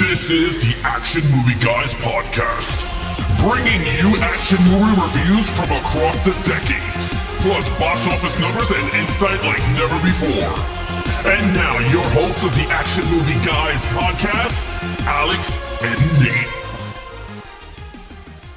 This is the Action Movie Guys podcast, bringing you action movie reviews from across the decades, plus box office numbers and insight like never before. And now, your hosts of the Action Movie Guys podcast, Alex and Nate.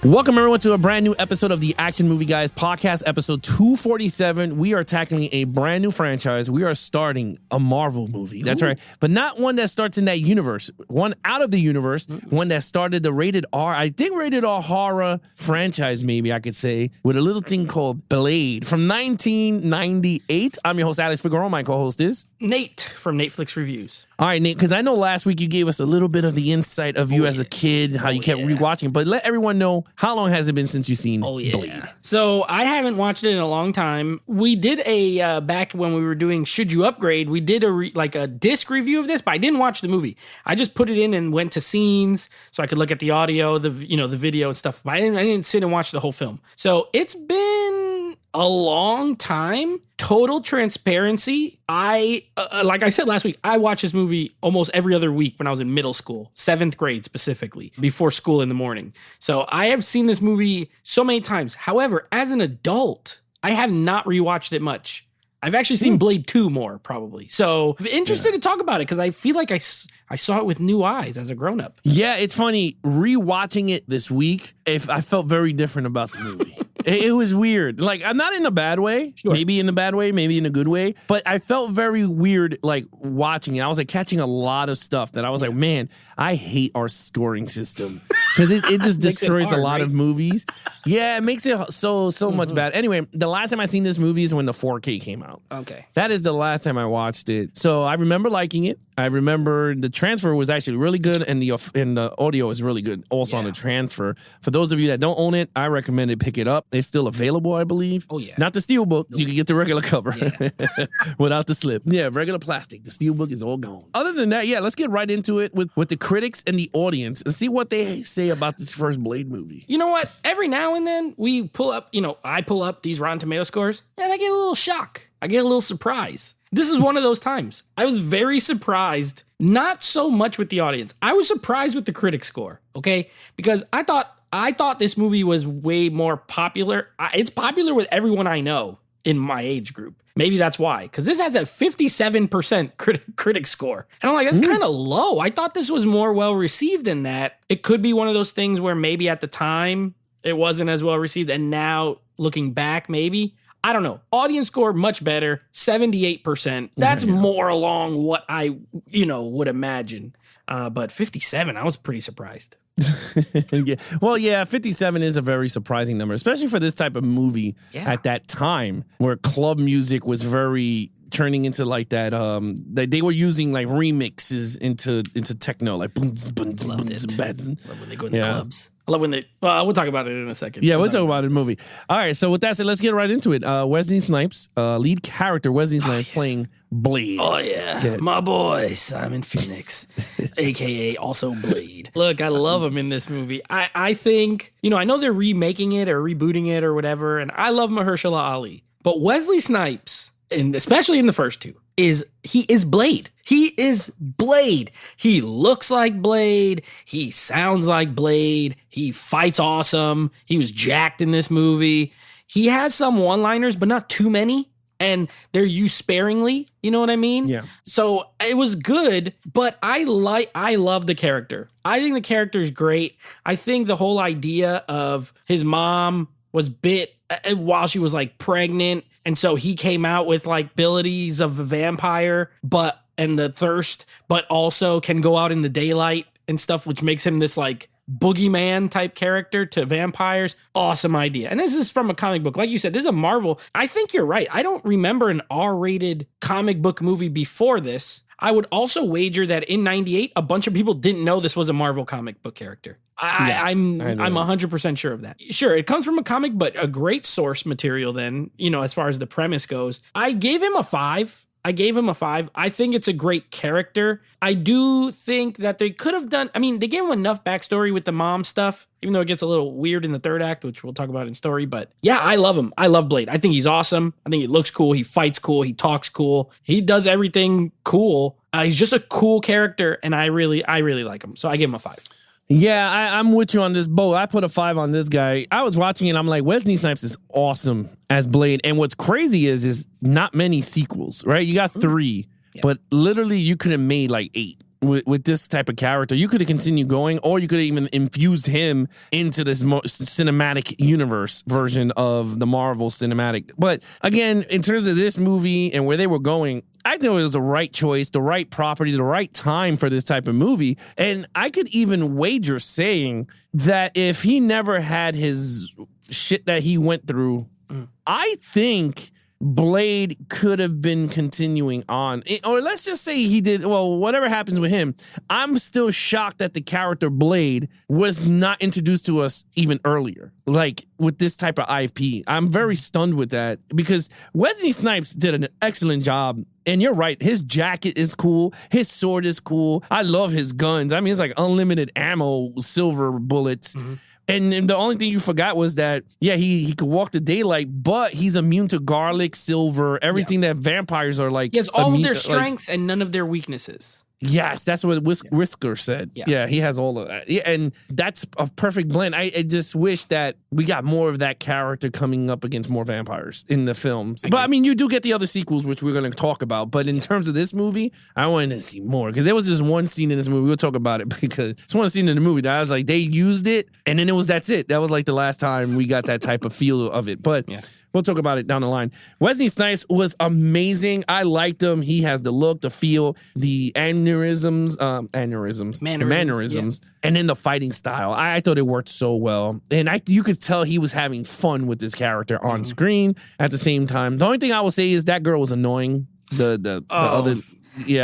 Welcome, everyone, to a brand new episode of the Action Movie Guys podcast, episode 247. We are tackling a brand new franchise. We are starting a Marvel movie. That's right. But not one that starts in that universe. One out of the universe. One that started the rated R, I think rated R horror franchise, maybe I could say, with a little thing called Blade from 1998. I'm your host, Alex Figueroa. My co-host is Nate from Netflix Reviews. All right, Nate, because I know last week you gave us a little bit of the insight of you as a kid, how you kept rewatching, but let everyone know, how long has it been since you've seen Blade? So I haven't watched it in a long time. We did a, back when we were doing Should You Upgrade, we did a disc review of this, but I didn't watch the movie. I just put it in and went to scenes so I could look at the audio, the video and stuff, but I didn't sit and watch the whole film. So it's been a long time. Total transparency. Like I said last week, I watched this movie almost every other week when I was in middle school, 7th grade specifically, before school in the morning. So I have seen this movie so many times. However, as an adult, I have not rewatched it much. I've actually seen Blade 2 more, probably. So I'm interested to talk about it because I feel like I saw it with new eyes as a grown-up. Yeah, it's funny. Rewatching it this week, I felt very different about the movie. It was weird. Like, I'm not in a bad way. Sure. Maybe in a bad way, maybe in a good way. But I felt very weird, like, watching it. I was, like, catching a lot of stuff that I was like, man, I hate our scoring system. Because it just destroys a lot of movies. Yeah, it makes it so much bad. Anyway, the last time I seen this movie is when the 4K came out. Okay. That is the last time I watched it. So I remember liking it. I remember the transfer was actually really good, and the audio is really good also on the transfer. For those of you that don't own it, I recommend it. Pick it up. It's still available, I believe. Oh, yeah. Not the steelbook. Nope. You can get the regular cover without the slip. Yeah, regular plastic. The steelbook is all gone. Other than that, let's get right into it with the critics and the audience and see what they say about this first Blade movie. You know what? Every now and then we pull up, I pull up these Rotten Tomato scores and I get a little shock. I get a little surprise. This is one of those times. I was very surprised, not so much with the audience. I was surprised with the critic score, okay? Because I thought this movie was way more popular. It's popular with everyone I know in my age group. Maybe that's why. Because this has a 57% critic score. And I'm like, that's kind of low. I thought this was more well-received than that. It could be one of those things where maybe at the time it wasn't as well-received. And now, looking back, maybe. I don't know. Audience score, much better. 78%. That's more along what I, would imagine. But 57, I was pretty surprised. Yeah. Well, 57 is a very surprising number, especially for this type of movie at that time where club music was very turning into like that. They were using like remixes into techno, like boom, boom, boom, Love when they go in the clubs. I love when they. We'll talk about it in a second. Yeah, we'll talk about it in the movie. All right, so with that said, let's get right into it. Wesley Snipes, lead character Wesley Snipes playing Blade. Oh, yeah. My boy, Simon Phoenix, a.k.a. also Blade. Look, I love him in this movie. I think, I know they're remaking it or rebooting it or whatever, and I love Mahershala Ali. But Wesley Snipes, and especially in the first two, he is Blade. He is Blade. He looks like Blade. He sounds like Blade. He fights awesome. He was jacked in this movie. He has some one-liners, but not too many. And they're used sparingly. You know what I mean? Yeah. So it was good, but I love the character. I think the character is great. I think the whole idea of his mom was bit while she was like pregnant. And so he came out with like abilities of a vampire, and the thirst, but also can go out in the daylight and stuff, which makes him this like boogeyman type character to vampires. Awesome idea. And this is from a comic book. Like you said, this is a Marvel. I think you're right. I don't remember an R-rated comic book movie before this. I would also wager that in 98, a bunch of people didn't know this was a Marvel comic book character. I'm 100% sure of that. Sure, it comes from a comic, but a great source material then, as far as the premise goes. I gave him a 5. I think it's a great character. I do think that they could have done, they gave him enough backstory with the mom stuff, even though it gets a little weird in the third act, which we'll talk about in story. But yeah, I love him. I love Blade. I think he's awesome. I think he looks cool. He fights cool. He talks cool. He does everything cool. He's just a cool character, and I really like him. So I give him a 5. Yeah, I'm with you on this boat. I put a 5 on this guy. I was watching it. I'm like, Wesley Snipes is awesome as Blade. And what's crazy is not many sequels, right? You got 3, but literally you could have made like 8 with this type of character. You could have continued going, or you could have even infused him into this cinematic universe version of the Marvel cinematic. But again, in terms of this movie and where they were going, I think it was the right choice, the right property, the right time for this type of movie. And I could even wager saying that if he never had his shit that he went through, I think Blade could have been continuing on. Or let's just say he did, well, whatever happens with him, I'm still shocked that the character Blade was not introduced to us even earlier. Like with this type of IP. I'm very stunned with that because Wesley Snipes did an excellent job. And you're right, his jacket is cool. His sword is cool. I love his guns. I mean, it's like unlimited ammo, silver bullets. And the only thing you forgot was that, yeah, he could walk the daylight, but he's immune to garlic, silver, everything that vampires are like. He has all of their strengths and none of their weaknesses. Yes, that's what Whisker said. Yeah, he has all of that. Yeah, and that's a perfect blend. I just wish that we got more of that character coming up against more vampires in the films. But I mean, you do get the other sequels, which we're going to talk about. But in terms of this movie, I wanted to see more because there was this one scene in this movie. We'll talk about it because it's one scene in the movie that I was like, they used it, and then that's it. That was like the last time we got that type of feel of it. But we'll talk about it down the line. Wesley Snipes was amazing. I liked him. He has the look, the feel, the mannerisms, and then the fighting style. I thought it worked so well. And you could tell he was having fun with this character on screen at the same time. The only thing I will say is that girl was annoying. The other,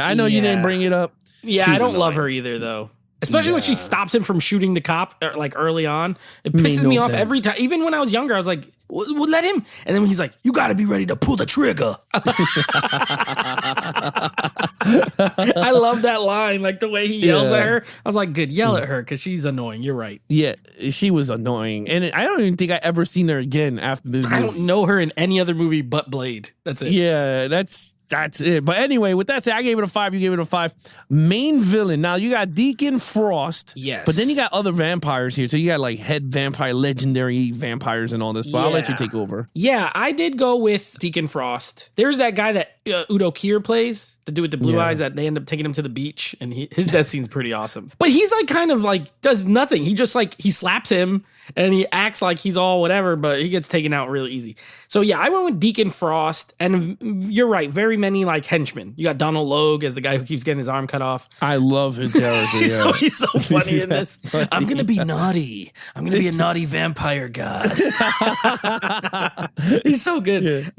I know you didn't bring it up. Yeah, I don't love her either, though. Especially when she stops him from shooting the cop like early on. It pisses me off every time. Even when I was younger, I was like, well, let him. And then when he's like, you got to be ready to pull the trigger. I love that line, like the way he yells at her. I was like, good, yell at her because she's annoying. You're right. Yeah, she was annoying. And I don't even think I ever seen her again after this movie. I don't know her in any other movie but Blade. That's it. Yeah, that's it. But anyway, with that said, I gave it a 5. You gave it a 5. Main villain. Now you got Deacon Frost. Yes. But then you got other vampires here. So you got like head vampire, legendary vampires and all this. But I'll let you take over. Yeah, I did go with Deacon Frost. There's that guy that Udo Kier plays, the dude with the blue eyes that they end up taking him to the beach. And his death scene's pretty awesome. But he's like kind of like does nothing. He just like he slaps him and he acts like he's all whatever, but he gets taken out real easy. So yeah, I went with Deacon Frost, and you're right, very many like henchmen. You got Donald Logue as the guy who keeps getting his arm cut off. I love his character. He's so funny in this. I'm gonna be naughty. I'm gonna be a naughty vampire god. He's so good. Yeah.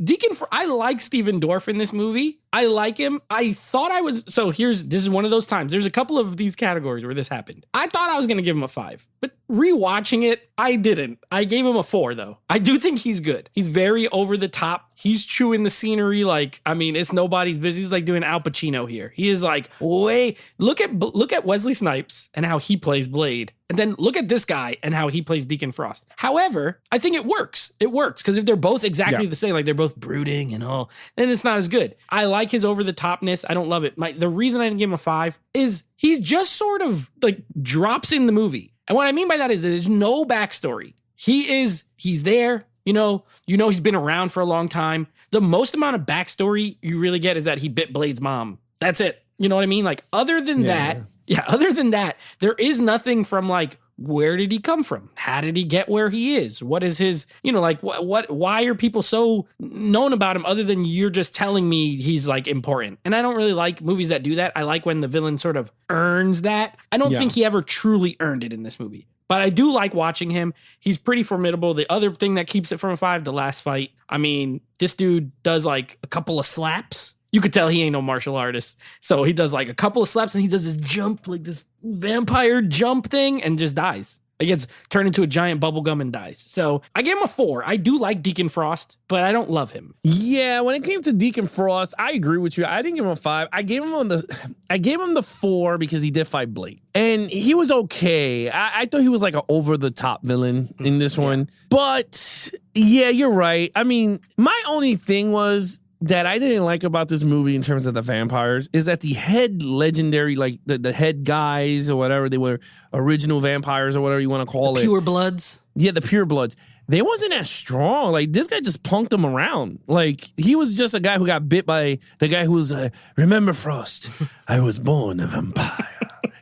I like Steven Dorff in this movie. I like him. I thought I was this is one of those times. There's a couple of these categories where this happened. I thought I was gonna give him a 5, but rewatching it, I didn't. I gave him a 4 though. I do think he's good. He's very over the top. He's chewing the scenery like, I mean, it's nobody's business. He's like doing Al Pacino here. He is like, look at Wesley Snipes and how he plays Blade. And then look at this guy and how he plays Deacon Frost. However, I think it works. It works because if they're both exactly the same, like they're both brooding and all, then it's not as good. I like his over the topness. I don't love it. The reason I didn't give him a 5 is he's just sort of like drops in the movie. And what I mean by that is there's no backstory. He's there. You know, he's been around for a long time. The most amount of backstory you really get is that he bit Blade's mom. That's it. You know what I mean? Like other than that, there is nothing from like, where did he come from? How did he get where he is? What is his, like why are people so known about him other than you're just telling me he's like important? And I don't really like movies that do that. I like when the villain sort of earns that. I don't think he ever truly earned it in this movie. But I do like watching him. He's pretty formidable. The other thing that keeps it from a 5, the last fight. I mean, this dude does like a couple of slaps. You could tell he ain't no martial artist. So he does like a couple of slaps and he does this jump, like this vampire jump thing and just dies. He gets turned into a giant bubblegum and dies. So I gave him a 4. I do like Deacon Frost, but I don't love him. Yeah, when it came to Deacon Frost, I agree with you. I didn't give him a 5. I gave him the 4 because he did fight Blade. And he was okay. I thought he was like an over-the-top villain in this one. But yeah, you're right. I mean, my only thing was that I didn't like about this movie in terms of the vampires is that the head legendary, like the head guys or whatever, they were original vampires or whatever you want to call it. Pure bloods. Yeah, the pure bloods. They wasn't as strong. Like, this guy just punked them around. Like, he was just a guy who got bit by the guy who was remember Frost, I was born a vampire.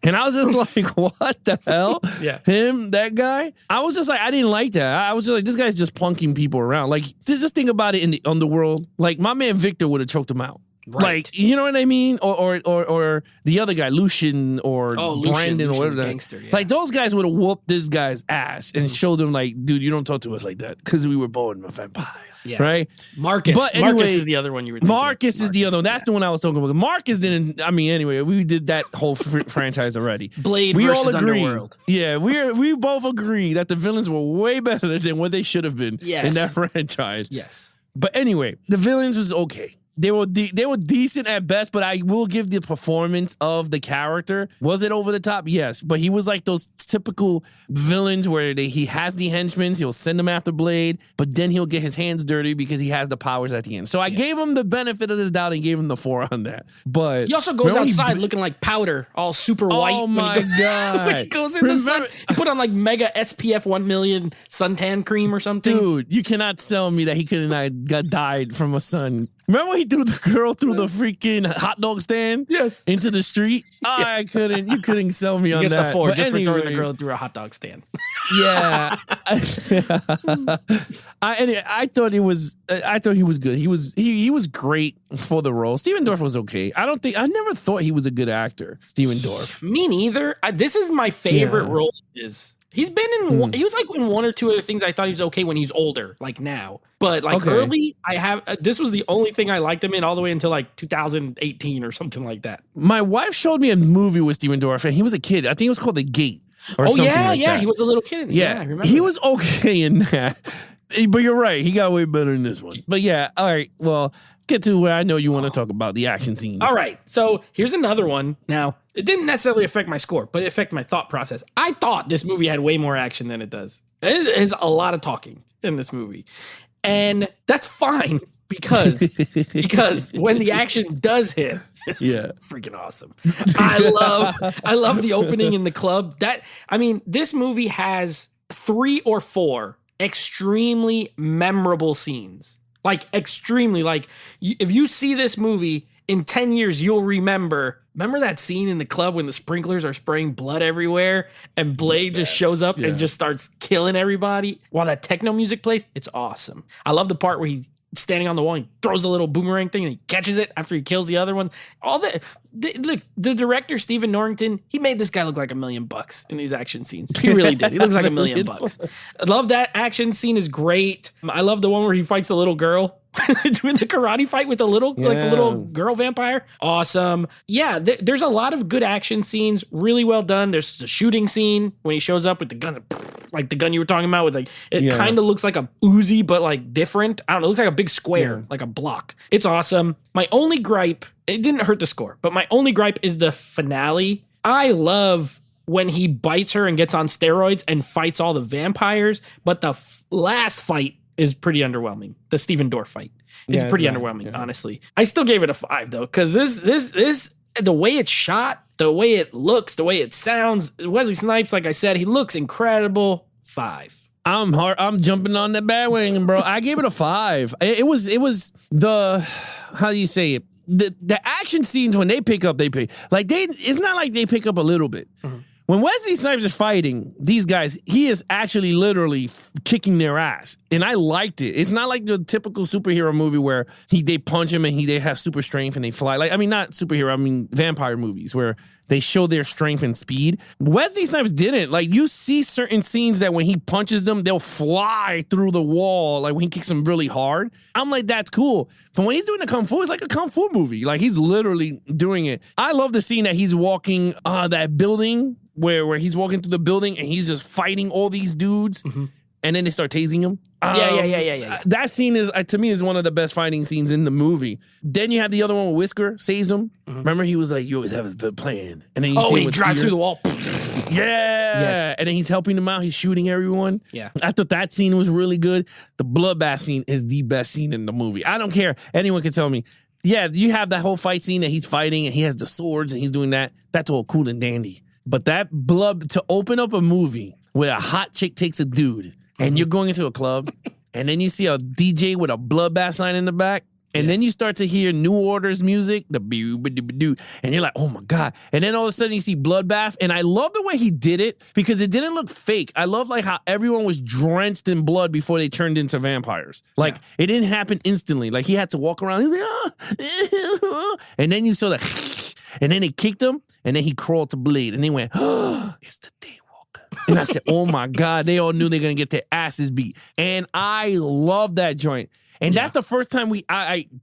And I was just like, what the hell? Yeah. Him, that guy? I was just like, I didn't like that. I was just like, this guy's just punking people around. Like, just think about it in the underworld. Like, my man Victor would have choked him out. Right. Like, you know what I mean? Or the other guy, Lucian or Brandon or whatever. Gangster, yeah. Like, those guys would have whooped this guy's ass and showed him, like, dude, you don't talk to us like that because we were born a vampire. Yeah. Right? Marcus. But anyway, Marcus is the other one you were thinking. Marcus is the other one. That's the one I was talking about. Marcus didn't, I mean, anyway, we did that whole franchise already. Blade we versus all agree. Underworld. Yeah, we both agree that the villains were way better than what they should have been in that franchise. Yes. But anyway, the villains was okay. They were decent at best, but I will give the performance of the character. Was it over the top? Yes, but he was like those typical villains where he has the henchmen, he'll send them after Blade, but then he'll get his hands dirty because he has the powers at the end. So I gave him the benefit of the doubt and gave him the 4 on that. But he also goes outside looking like powder, all super white. Oh my God. When he goes in the sun, he put on like mega SPF 1 million suntan cream or something. Dude, you cannot tell me that he couldn't have got died from a sun. Remember when he threw the girl through the freaking hot dog stand? Yes. Into the street? You couldn't sell me on that. He gets a 4 but just anyway, for throwing the girl through a hot dog stand. Yeah. I thought he was good. He was great for the role. Steven Dorff was okay. I never thought he was a good actor, Steven Dorff. Me neither. This is my favorite role He's been in. He was like in 1 or 2 other things. I thought he was okay when he's older, like now. But like early, this was the only thing I liked him in all the way until like 2018 or something like that. My wife showed me a movie with Steven Dorff, and he was a kid. I think it was called The Gate. Or something like that. He was a little kid. Yeah, I remember. He was okay in that. But you're right. He got way better in this one. But yeah, all right. Well, let's get to where I know you want to talk about the action scenes. All right. So here's another one. Now, it didn't necessarily affect my score, but it affected my thought process. I thought this movie had way more action than it does. It is a lot of talking in this movie. And that's fine because when the action does hit, it's freaking awesome. I love the opening in the club. This movie has 3 or 4 extremely memorable scenes. Like extremely, like if you see this movie in 10 years, you'll remember that scene in the club when the sprinklers are spraying blood everywhere and Blade just shows up and just starts killing everybody while that techno music plays? It's awesome. I love the part where he's standing on the wall and throws a little boomerang thing and he catches it after he kills the other one. Look, the director, Stephen Norrington, he made this guy look like $1 million in these action scenes. He really did. He looks like $1 million. I love that action scene is great. I love the one where he fights the little girl. Doing the karate fight with the little girl vampire. Awesome. Yeah, there's a lot of good action scenes, really well done. There's the shooting scene when he shows up with the guns, like the gun you were talking about with it kind of looks like a Uzi, but like different. I don't know, it looks like a big square, like a block. It's awesome. My only gripe, it didn't hurt the score, but my only gripe is the finale. I love when he bites her and gets on steroids and fights all the vampires, but the last fight is pretty underwhelming. The Steven Dorff fight. It's pretty underwhelming, honestly. I still gave it a 5 though, because this the way it's shot, the way it looks, the way it sounds. Wesley Snipes, like I said, he looks incredible. 5. I'm jumping on that bandwagon, bro. I gave it a 5. It was the, how do you say it? The action scenes when they pick up, it's not like they pick up a little bit. Mm-hmm. When Wesley Snipes is fighting these guys, he is actually literally kicking their ass. And I liked it. It's not like the typical superhero movie where they punch him and they have super strength and they fly. Not superhero, vampire movies where they show their strength and speed. Wesley Snipes didn't. You see certain scenes that when he punches them, they'll fly through the wall, like when he kicks them really hard. I'm like, that's cool. But when he's doing the Kung Fu, it's like a Kung Fu movie. He's literally doing it. I love the scene that he's walking that building where he's walking through the building and he's just fighting all these dudes. Mm-hmm. And then they start tasing him. Yeah. That scene is, to me, is one of the best fighting scenes in the movie. Then you have the other one where Whisker saves him. Mm-hmm. Remember, he was like, "You always have a plan." And then he drives through the wall. Yeah. And then he's helping them out. He's shooting everyone. Yeah. I thought that scene was really good. The bloodbath scene is the best scene in the movie. I don't care. Anyone can tell me. Yeah, you have that whole fight scene that he's fighting and he has the swords and he's doing that. That's all cool and dandy. But that blood, to open up a movie where a hot chick takes a dude and you're going into a club and then you see a DJ with a bloodbath sign in the back. And then you start to hear New Order's music, the boo-ba-doo-ba-doo, and you're like, oh my God. And then all of a sudden you see Bloodbath. And I love the way he did it because it didn't look fake. I love like how everyone was drenched in blood before they turned into vampires. Like it didn't happen instantly. Like he had to walk around. He's like, oh. And then you saw that. And then they kicked him and then he crawled to bleed. And they went, oh, it's the Daywalker. And I said, oh my God, they all knew they were going to get their asses beat. And I love that joint. And that's the first time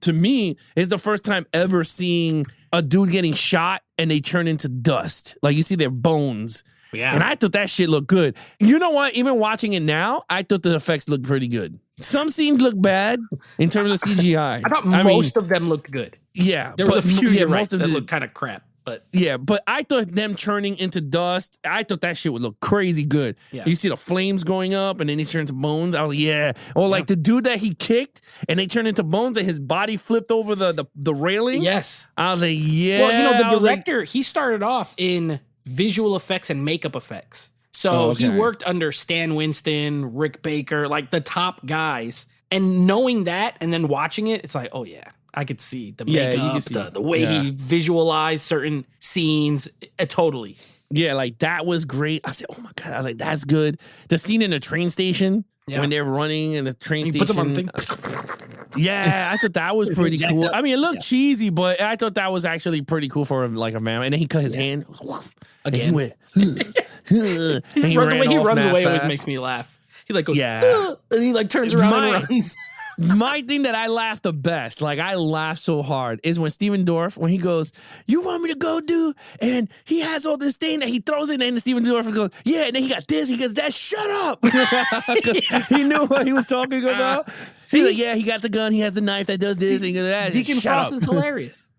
to me, is the first time ever seeing a dude getting shot and they turn into dust. Like you see their bones. Yeah. And I thought that shit looked good. You know what? Even watching it now, I thought the effects looked pretty good. Some scenes look bad in terms of CGI. I thought most of them looked good. Yeah. There was a few that looked kind of crap. But yeah, but I thought them turning into dust, I thought that shit would look crazy good. Yeah. You see the flames going up and then they turn into bones. I was like, yeah. Or like the dude that he kicked and they turned into bones and his body flipped over the railing. Yes. I was like, yeah. Well, the director, he started off in visual effects and makeup effects. So he worked under Stan Winston, Rick Baker, like the top guys. And knowing that and then watching it, it's like, oh yeah. I could see the makeup, the way he visualized certain scenes. Totally. Yeah, like that was great. I said, oh my God. I was like, that's good. The scene in the train station when they're running in the train station. Puts them on the thing. Yeah, I thought that was pretty cool. I mean, it looked cheesy, but I thought that was actually pretty cool for like a man. And then he cut his hand. Again. And he went, and he runs away always makes me laugh. He like goes, and he like turns around and runs. My thing that I laughed the best, like I laughed so hard, is when Steven Dorff, when he goes, you want me to go do? And he has all this thing that he throws in, and Steven Dorff goes, yeah, and then he got this, he goes, that, shut up. Because he knew what he was talking about. He's like, yeah, he got the gun, he has the knife that does this, and he goes, that. Deacon Frost is hilarious.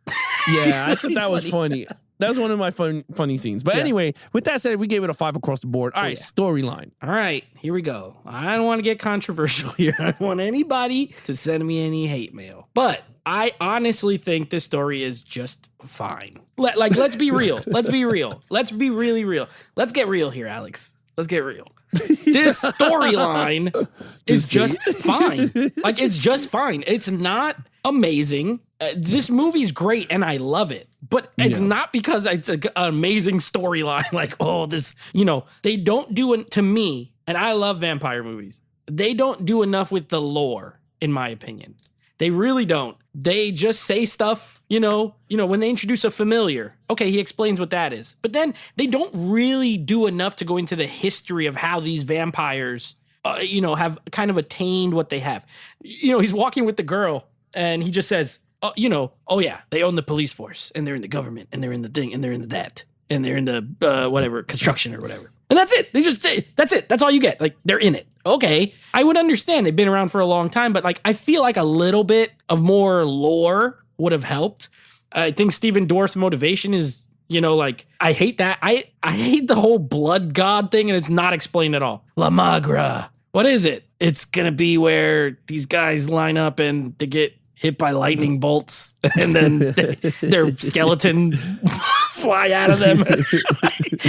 Yeah, I thought that was funny. That was one of my funny scenes. But anyway, with that said, we gave it a 5 across the board. All right, storyline. All right, here we go. I don't want to get controversial here. I don't want anybody to send me any hate mail. But I honestly think this story is just fine. Let's be real. Let's be real. Let's be really real. Let's get real here, Alex. Let's get real. This storyline is just fine. Like, it's just fine. It's not amazing. This movie's great and I love it. But it's not because it's an amazing storyline. Like, oh, this, they don't do it to me. And I love vampire movies. They don't do enough with the lore, in my opinion. They really don't. They just say stuff, when they introduce a familiar. Okay, he explains what that is. But then they don't really do enough to go into the history of how these vampires, have kind of attained what they have. He's walking with the girl and he just says, oh yeah, they own the police force and they're in the government and they're in the thing and they're in the that and they're in the construction or whatever. And that's it. They just say, that's it. That's all you get. Like, they're in it. Okay. I would understand. They've been around for a long time, but like, I feel like a little bit of more lore would have helped. I think Steven Dorff's motivation is, I hate that. I hate the whole blood god thing and it's not explained at all. La Magra. What is it? It's going to be where these guys line up and they get hit by lightning bolts and then their skeleton fly out of them.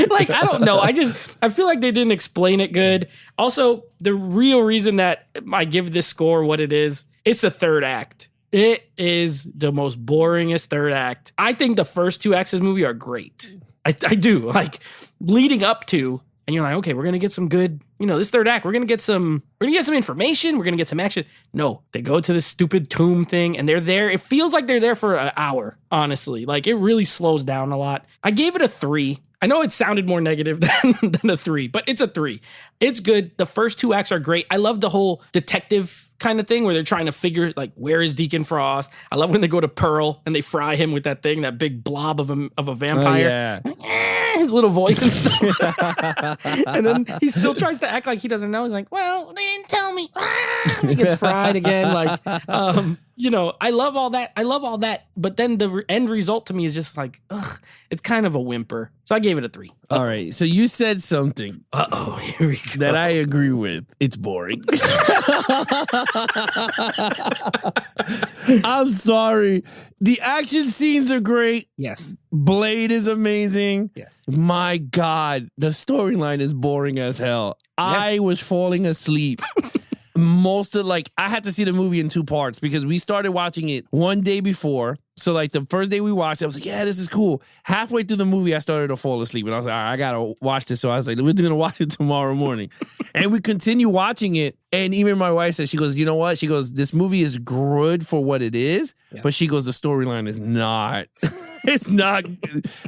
Like, I don't know. I feel like they didn't explain it good. Also, the real reason that I give this score what it is, it's the third act. It is the most boringest third act. I think the first 2 acts of this movie are great. I do. Like, leading up to, and you're like, okay, we're going to get some good, this third act, we're going to get some information. We're going to get some action. No, they go to this stupid tomb thing and they're there. It feels like they're there for an hour, honestly. Like, it really slows down a lot. I gave it a 3. I know it sounded more negative than a 3, but it's a 3. It's good. The first 2 acts are great. I love the whole detective kind of thing where they're trying to figure, like, where is Deacon Frost? I love when they go to Pearl and they fry him with that thing, that big blob of a vampire. Oh, yeah. His little voice and stuff. And then he still tries to act like he doesn't know. He's like, well, they didn't tell me. He gets fried again. Like, you know, I love all that. But then the end result to me is just like, ugh, it's kind of a whimper. So I gave it a 3. All right. So you said something. Here we go. That I agree with. It's boring. I'm sorry. The action scenes are great. Yes. Blade is amazing. Yes. My God, the storyline is boring as hell. I was falling asleep. I had to see the movie in 2 parts because we started watching it one day before. So like the first day we watched it, I was like, yeah, this is cool. Halfway through the movie, I started to fall asleep and I was like, all right, I got to watch this. So I was like, we're going to watch it tomorrow morning. And we continue watching it. And even my wife said, she goes, you know what? She goes, this movie is good for what it is. Yeah. But she goes, the storyline is not. It's not.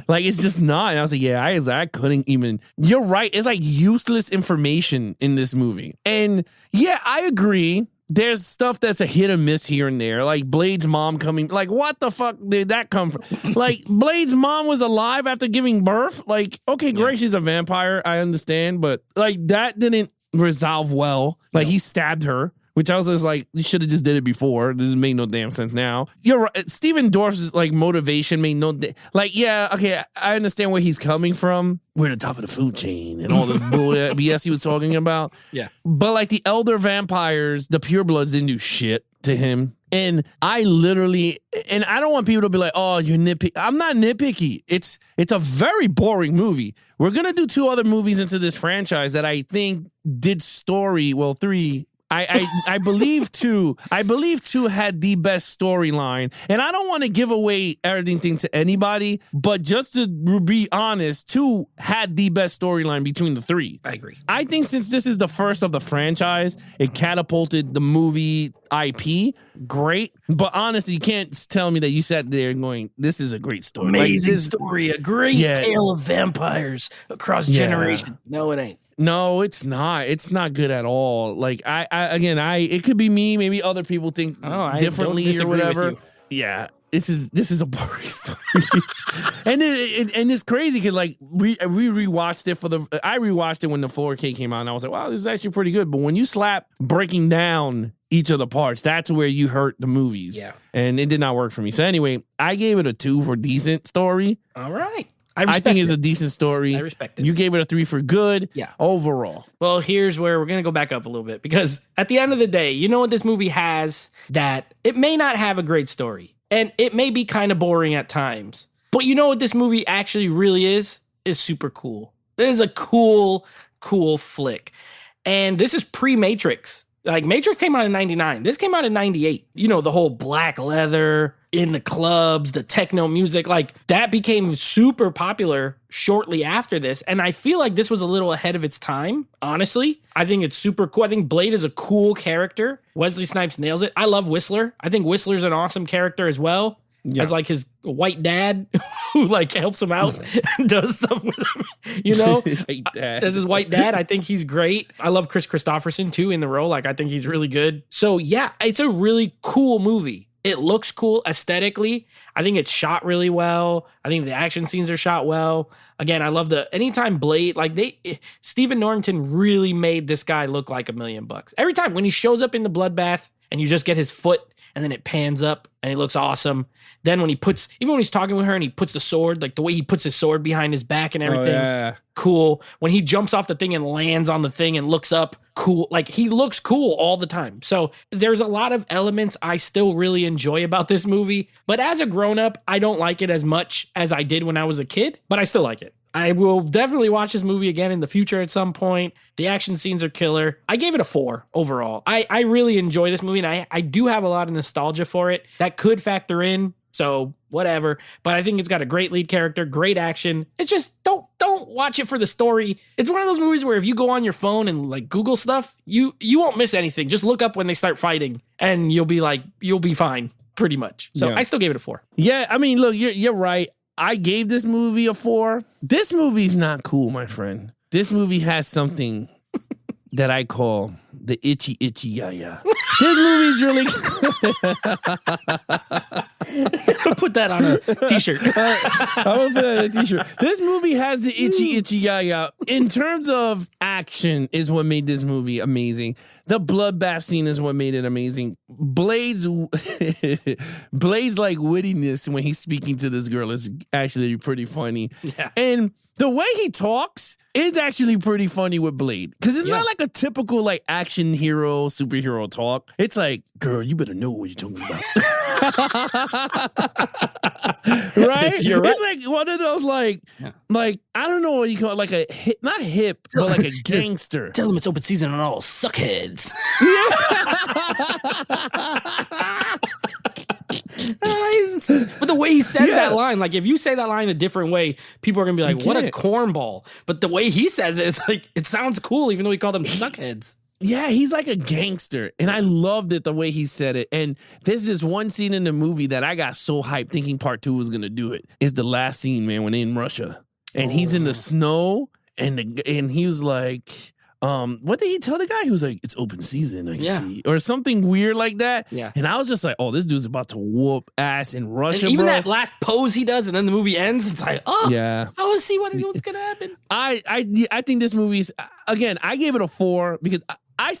Like, it's just not. And I was like, yeah, I couldn't even. You're right. It's like useless information in this movie. And yeah, I agree. There's stuff that's a hit or miss here and there. Like Blade's mom coming. Like, what the fuck did that come from? Like, Blade's mom was alive after giving birth. Like, okay, great, she's a vampire. I understand. But, like, that didn't resolve well. Like, he stabbed her. Which I was just like, you should have just did it before. This made no damn sense now. You're right. Stephen Dorff's like motivation made no yeah, okay, I understand where he's coming from. We're at the top of the food chain and all this BS he was talking about. Yeah. But like the elder vampires, the purebloods didn't do shit to him. And I literally, and I don't want people to be like, oh, you're nitpicky. I'm not nitpicky. It's a very boring movie. We're going to do 2 other movies into this franchise that I think did 3. I believe 2 had the best storyline. And I don't want to give away everything to anybody, but just to be honest, 2 had the best storyline between the 3. I agree. I think since this is the first of the franchise, it catapulted the movie IP. Great. But honestly, you can't tell me that you sat there going, this is a great story. Amazing story. A great tale of vampires across generations. No, it ain't. No, it's not. It's not good at all. Like it could be me. Maybe other people think differently or whatever. Yeah, this is a boring story, and it's crazy because like we rewatched it I rewatched it when the 4K came out, and I was like, wow, this is actually pretty good. But when you slap breaking down each of the parts, that's where you hurt the movies. Yeah, and it did not work for me. So anyway, I gave it a 2 for decent story. All right. I think it's a decent story. I respect it. You gave it a 3 for good. Yeah. Overall. Well, here's where we're going to go back up a little bit because at the end of the day, you know what this movie has that it may not have a great story and it may be kind of boring at times, but you know what this movie actually really is super cool. It is a cool flick. And this is pre-Matrix. Like Matrix came out in 99. This came out in 98. You know, the whole black leather in the clubs, the techno music, like that became super popular shortly after this. And I feel like this was a little ahead of its time, honestly. I think it's super cool. I think Blade is a cool character. Wesley Snipes nails it. I love Whistler. I think Whistler's an awesome character as well. Yeah. As like his white dad who like helps him out and does stuff with him, you know? As his white dad, I think he's great. I love Chris Christopherson too in the role. Like I think he's really good. So yeah, it's a really cool movie. It looks cool aesthetically. I think it's shot really well. I think the action scenes are shot well. Again, I love anytime Blade, like Stephen Norrington really made this guy look like $1 million. Every time when he shows up in the bloodbath and you just get his foot and then it pans up and he looks awesome. Then when even when he's talking with her and he puts the sword, like the way he puts his sword behind his back and everything, cool. When he jumps off the thing and lands on the thing and looks up, cool. Like he looks cool all the time. So there's a lot of elements I still really enjoy about this movie. But as a grown-up, I don't like it as much as I did when I was a kid, but I still like it. I will definitely watch this movie again in the future at some point. The action scenes are killer. I gave it a 4 overall. I really enjoy this movie, and I do have a lot of nostalgia for it. That could factor in, so whatever. But I think it's got a great lead character, great action. It's just, don't watch it for the story. It's one of those movies where if you go on your phone and like Google stuff, you won't miss anything. Just look up when they start fighting, and you'll be fine, pretty much. So I still gave it a 4. Yeah, I mean, look, you're right. I gave this movie a 4. This movie's not cool, my friend. This movie has something that I call the itchy yaya. This movie's really Put that on a t-shirt. I'm gonna put that on a t-shirt. This movie has the itchy yaya. In terms of action is what made this movie amazing. The bloodbath scene is what made it amazing. Blade's like wittiness when he's speaking to this girl is actually pretty funny. Yeah. And the way he talks is actually pretty funny with Blade. Because it's not like a typical like action hero, superhero talk. It's like, girl, you better know what you're talking about. Right? You're right. It's like one of those like I don't know what you call it, like a hip, not hip, but like a gangster. Tell them it's open season on all suckheads. But the way he says that line, like if you say that line a different way, people are gonna be like, "What a cornball!" But the way he says it, it's like it sounds cool, even though he called them suckheads. Yeah, he's like a gangster, and I loved it the way he said it. And there's this one scene in the movie that I got so hyped, thinking part 2 was gonna do it. It's the last scene, man, when they're in Russia and he's in the snow, and he was like. What did he tell the guy? He was like, it's open season, I can see. Or something weird like that. Yeah. And I was just like, oh, this dude's about to whoop ass in Russia, and even bro. that last pose he does, and then the movie ends, it's like, oh, yeah. I want to see what's going to happen. I think this movie's, again, I gave it a 4 because I'm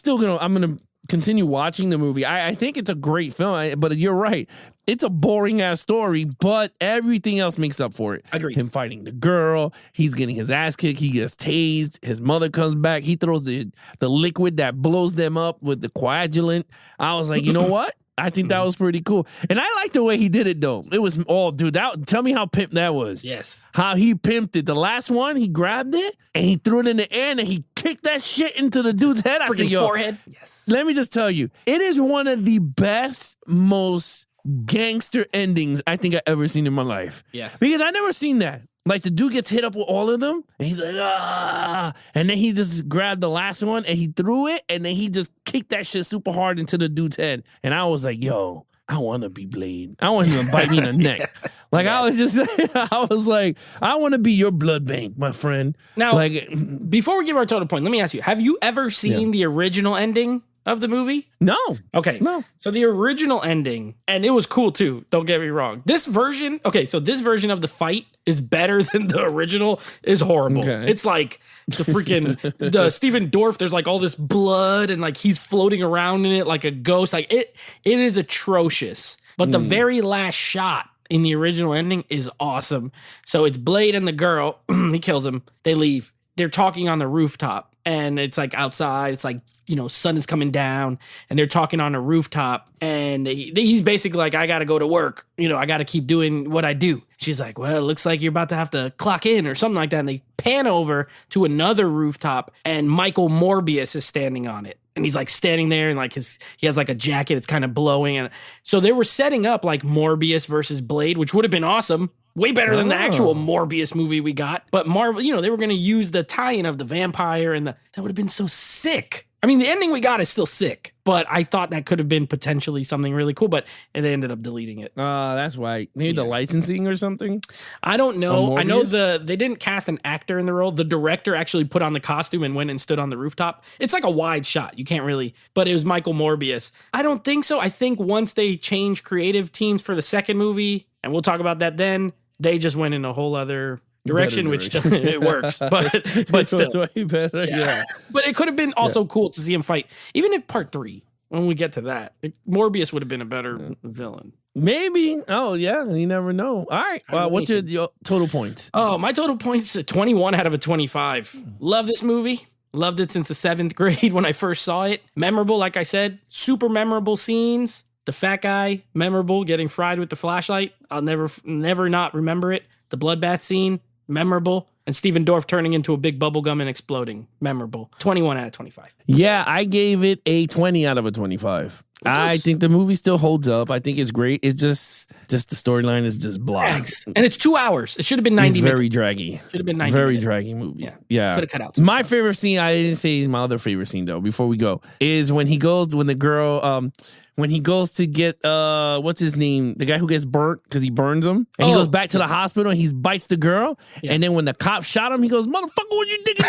going to continue watching the movie. I think it's a great film, but you're right. It's a boring ass story, but everything else makes up for it. Agreed. Him fighting the girl, he's getting his ass kicked, he gets tased, his mother comes back, he throws the liquid that blows them up with the coagulant. I was like, you know what? I think that was pretty cool. And I like the way he did it, though. It was, dude, tell me how pimp that was. Yes. How he pimped it. The last one, he grabbed it, and he threw it in the air, and he kicked that shit into the dude's head. I said, yo, forehead. Yes. Let me just tell you, it is one of the best, most gangster endings I think I've ever seen in my life. Yes. Because I never seen that. Like the dude gets hit up with all of them, and he's like, ah, and then he just grabbed the last one and he threw it, and then he just kicked that shit super hard into the dude's head. And I was like, yo, I want to be Blade. I want him to bite me in the neck. Like I was like, I want to be your blood bank, my friend. Now, like, before we give our total point, let me ask you: have you ever seen the original ending of the movie? No. Okay. No. So the original ending, and it was cool too, don't get me wrong. This version of the fight is better than the original, is horrible. Okay. It's like the freaking, the Stephen Dorff, there's like all this blood and like he's floating around in it like a ghost. Like it is atrocious. But the very last shot in the original ending is awesome. So it's Blade and the girl, he kills him, they leave. They're talking on the rooftop. And it's like outside, it's like, sun is coming down and they're talking on a rooftop. And he's basically like, I got to go to work. I got to keep doing what I do. She's like, well, it looks like you're about to have to clock in or something like that. And they pan over to another rooftop and Michael Morbius is standing on it. And he's like standing there and like he has like a jacket. It's kind of blowing. And so they were setting up like Morbius versus Blade, which would have been awesome. Way better than the actual Morbius movie we got. But Marvel, they were going to use the tie-in of the vampire and that would have been so sick. I mean, the ending we got is still sick, but I thought that could have been potentially something really cool, but they ended up deleting it. That's why. Maybe the licensing or something? I don't know. I know they didn't cast an actor in the role. The director actually put on the costume and went and stood on the rooftop. It's like a wide shot. You can't really, but it was Michael Morbius. I don't think so. I think once they changed creative teams for the second movie, and we'll talk about that then, they just went in a whole other direction, which it works, but still. Way better, yeah. But it could have been also cool to see him fight. Even if part 3, when we get to that, Morbius would have been a better villain. Maybe. Oh, yeah. You never know. All right. What's your total points? Oh, my total points are 21 out of a 25. Love this movie. Loved it since the 7th grade when I first saw it. Memorable, like I said. Super memorable scenes. The fat guy, memorable, getting fried with the flashlight. I'll never not remember it. The bloodbath scene, memorable. And Stephen Dorff turning into a big bubblegum and exploding, memorable. 21 out of 25. Yeah, I gave it a 20 out of a 25. I think the movie still holds up. I think it's great. It's just the storyline is just blocks. And it's 2 hours. It should have been 90 minutes. Very draggy. Should have been 90 Very minutes. draggy movie. Yeah. Could have cut out my favorite scene, I didn't say my other favorite scene though, before we go, is when the girl, when he goes to get, what's his name? The guy who gets burnt because he burns him. And he goes back to the hospital and he bites the girl. Yeah. And then when the cop shot him, he goes, motherfucker, what you think you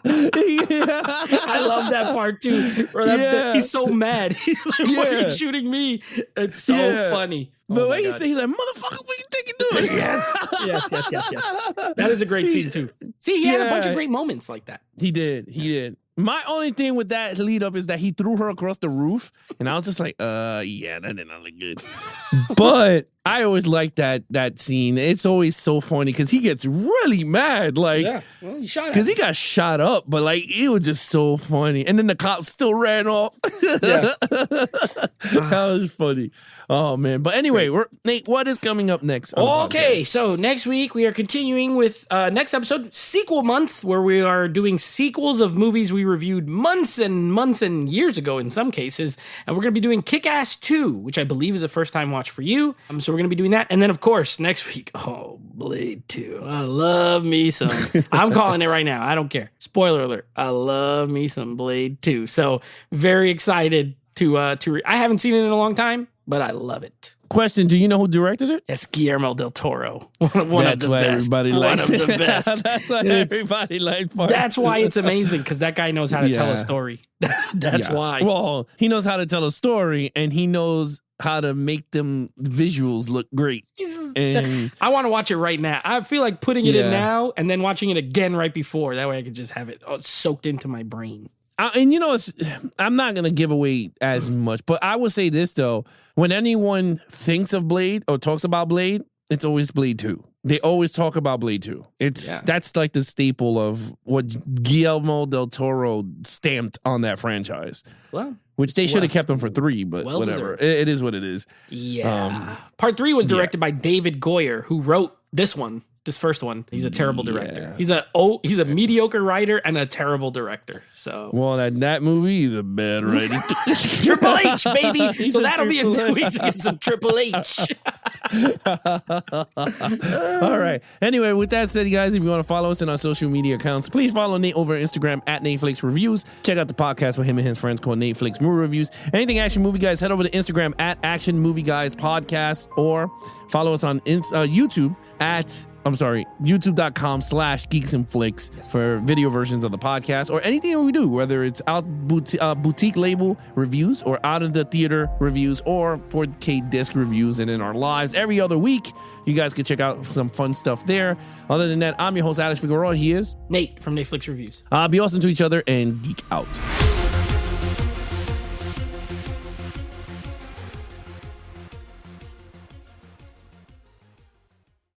do? that part too. He's so mad. He's like, "Why are you shooting me?" It's so funny. The way he says, he's like, "Motherfucker, what you think you're doing?" Yes. That is a great scene too. See, he had a bunch of great moments like that. He did. My only thing with that lead up is that he threw her across the roof, and I was just like, yeah, that did not look good. But I always like that scene. It's always so funny because he gets really mad, like, he shot because he got shot up, but like it was just so funny. And then the cops still ran off. That was funny. Oh man! But anyway, Nate, what is coming up next? Okay, so next week we are continuing with next episode, sequel month, where we are doing sequels of movies we reviewed months and years ago in some cases, and we're going to be doing Kick-Ass 2, which I believe is a first-time watch for you. So we're going to be doing that, and then of course next week, Blade 2. I love me some. I'm calling it right now. I don't care. Spoiler alert. I love me some Blade 2. So very excited to I haven't seen it in a long time, but I love it. Question: do you know who directed it? It's Guillermo del Toro. That's why everybody likes it. One of the best. That's why everybody likes it. That's why it's amazing, because that guy knows how to tell a story. That's why. Well, he knows how to tell a story, and he knows how to make them visuals look great. And I want to watch it right now. I feel like putting it in now and then watching it again right before. That way I could just have it soaked into my brain. And I'm not going to give away as much, but I would say this, though. When anyone thinks of Blade or talks about Blade, it's always Blade 2. They always talk about Blade 2. That's like the staple of what Guillermo del Toro stamped on that franchise. Well, which they should have kept him for 3, but whatever. It is what it is. Yeah. Part 3 was directed by David Goyer, who wrote this first one. He's a terrible director. He's a mediocre writer and a terrible director. So that movie is a bad writer. Triple H, baby. So that'll be in 2 weeks to get some Triple H. All right. Anyway, with that said, guys, if you want to follow us in our social media accounts, please follow Nate over Instagram at NateFlix Reviews. Check out the podcast with him and his friends called NateFlix Movie Reviews. Anything Action Movie Guys, head over to Instagram at Action Movie Guys Podcast, or follow us on YouTube at youtube.com/Geeks and Flicks for video versions of the podcast or anything we do, whether it's out boutique label reviews or out of the theater reviews or 4K disc reviews, and in our lives every other week. You guys can check out some fun stuff there. Other than that, I'm your host, Alex Figueroa. He is Nate from NateFlix Reviews. Be awesome to each other and geek out.